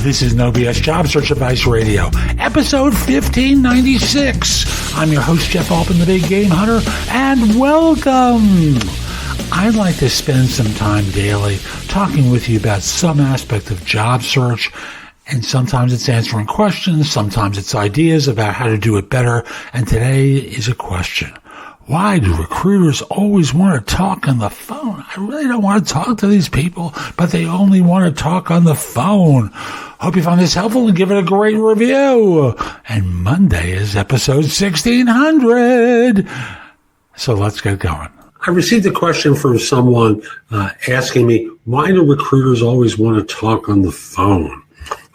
This is No BS Job Search Advice Radio, episode 1596. I'm your host, Jeff Altman, the Big Game Hunter, and welcome. I'd like to spend some time daily talking with you about some aspect of job search, and sometimes it's answering questions, sometimes it's ideas about how to do it better, and today is a question. Why do recruiters always want to talk on the phone? I really don't want to talk to these people, but they only want to talk on the phone. Hope you found this helpful and give it a great review. And Monday is episode 1600. So let's get going. I received a question from someone asking me, why do recruiters always want to talk on the phone?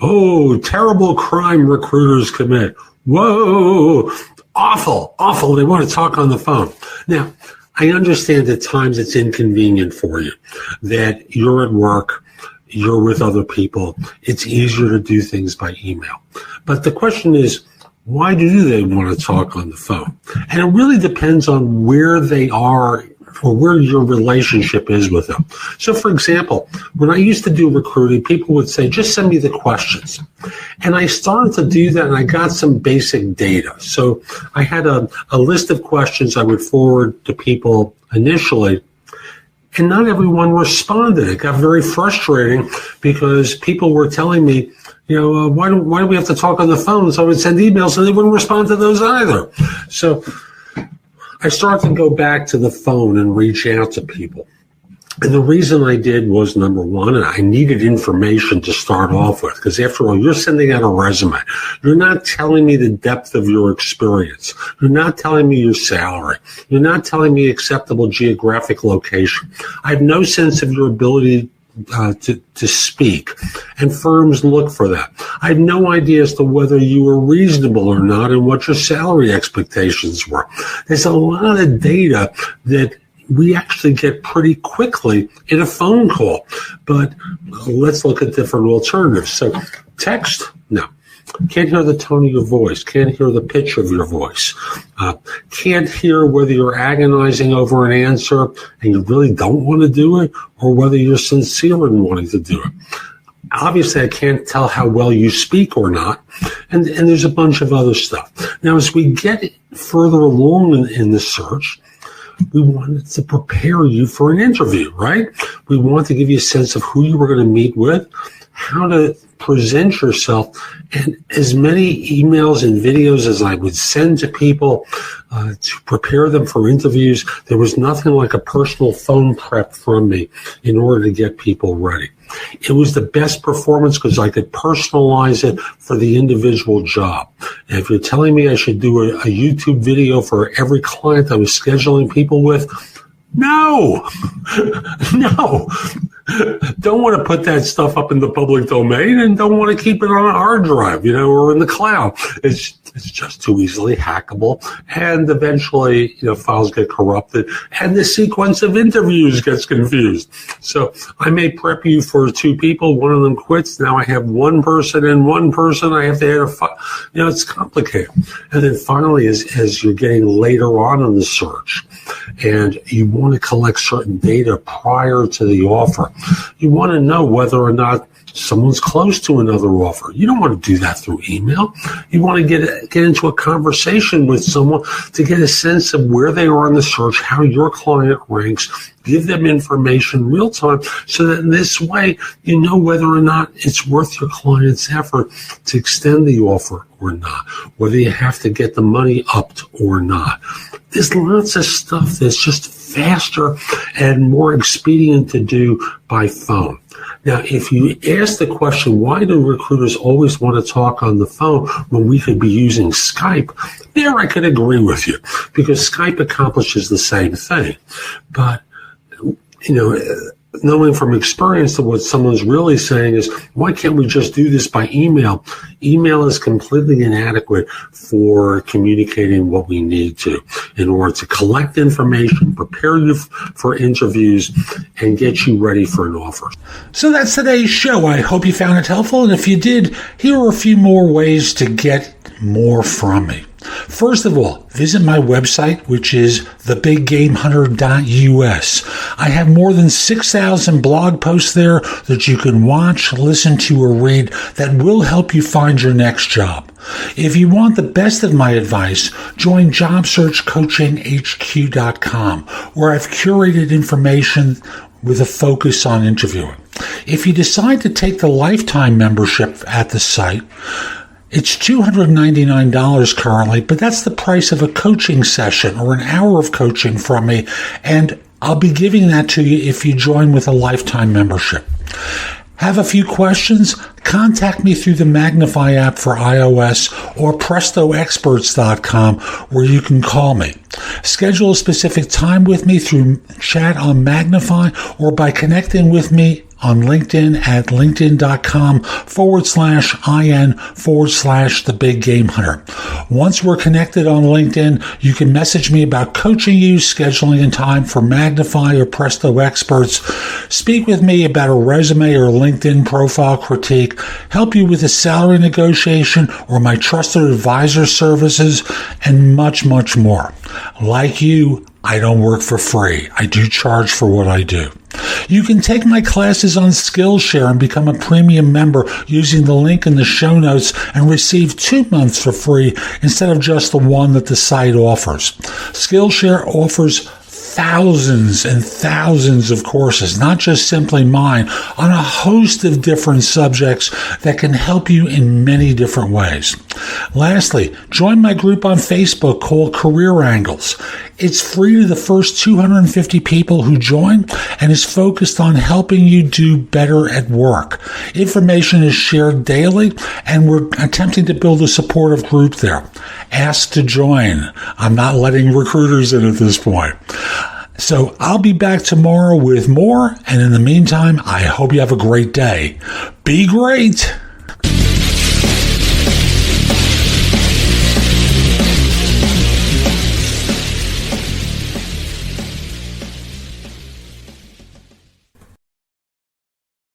Oh, terrible crime recruiters commit. Whoa. Awful. They want to talk on the phone. Now, I understand at times it's inconvenient for you, that you're at work, you're with other people. It's easier to do things by email. But the question is, why do they want to talk on the phone? And it really depends on where they are or where your relationship is with them. So, for example, when I used to do recruiting, people would say, just send me the questions. And I started to do that, and I got some basic data. So I had a list of questions I would forward to people initially, and not everyone responded. It got very frustrating because people were telling me, why do we have to talk on the phone? So I would send emails, and they wouldn't respond to those either. So I started to go back to the phone and reach out to people. And the reason I did was, number one, I needed information to start off with, because after all, you're sending out a resume. You're not telling me the depth of your experience. You're not telling me your salary. You're not telling me acceptable geographic location. I have no sense of your ability to speak, and firms look for that. I had no idea as to whether you were reasonable or not and what your salary expectations were. There's a lot of data that we actually get pretty quickly in a phone call, but let's look at different alternatives. So text, no. Can't hear the tone of your voice. Can't hear the pitch of your voice. Can't hear whether you're agonizing over an answer and you really don't want to do it, or whether you're sincere in wanting to do it. Obviously, I can't tell how well you speak or not, and there's a bunch of other stuff. Now, as we get further along in the search, we wanted to prepare you for an interview, right? We want to give you a sense of who you were going to meet with, how to present yourself, and as many emails and videos as I would send to people to prepare them for interviews, there was nothing like a personal phone prep from me in order to get people ready. It was the best performance because I could personalize it for the individual job. And if you're telling me I should do a YouTube video for every client I was scheduling people with, no. Don't want to put that stuff up in the public domain, and don't want to keep it on a hard drive, or in the cloud. It's just too easily hackable, and eventually, files get corrupted, and the sequence of interviews gets confused. So I may prep you for two people, one of them quits. Now I have one person and one person. I have to add it's complicated. And then finally, as you're getting later on in the search, and you want to collect certain data prior to the offer, you want to know whether or not someone's close to another offer. You don't want to do that through email. You want to get into a conversation with someone to get a sense of where they are in the search, how your client ranks, give them information real time, so that in this way you know whether or not it's worth your client's effort to extend the offer or not, whether you have to get the money upped or not. There's lots of stuff that's just faster and more expedient to do by phone. Now, if you ask the question, why do recruiters always want to talk on the phone when we could be using Skype? There I could agree with you, because Skype accomplishes the same thing. But, knowing from experience that what someone's really saying is, why can't we just do this by email? Email is completely inadequate for communicating what we need to in order to collect information, prepare you for interviews, and get you ready for an offer. So that's today's show. I hope you found it helpful. And if you did, here are a few more ways to get more from me. First of all, visit my website, which is thebiggamehunter.us. I have more than 6,000 blog posts there that you can watch, listen to, or read that will help you find your next job. If you want the best of my advice, join JobSearchCoachingHQ.com, where I've curated information with a focus on interviewing. If you decide to take the lifetime membership at the site, it's $299 currently, but that's the price of a coaching session or an hour of coaching from me, and I'll be giving that to you if you join with a lifetime membership. Have a few questions? Contact me through the Magnify app for iOS or PrestoExperts.com, where you can call me. Schedule a specific time with me through chat on Magnify or by connecting with me on LinkedIn at linkedin.com/IN/The Big Game Hunter. Once we're connected on LinkedIn, you can message me about coaching you, scheduling a time for Magnify or Presto Experts, speak with me about a resume or LinkedIn profile critique, help you with a salary negotiation or my trusted advisor services, and much, much more. Like you, I don't work for free. I do charge for what I do. You can take my classes on Skillshare and become a premium member using the link in the show notes and receive 2 months for free instead of just the one that the site offers. Skillshare offers thousands and thousands of courses, not just simply mine, on a host of different subjects that can help you in many different ways. Lastly, join my group on Facebook called Career Angles. It's free to the first 250 people who join and is focused on helping you do better at work. Information is shared daily, and we're attempting to build a supportive group there. Ask to join. I'm not letting recruiters in at this point. So I'll be back tomorrow with more, and in the meantime, I hope you have a great day. Be great!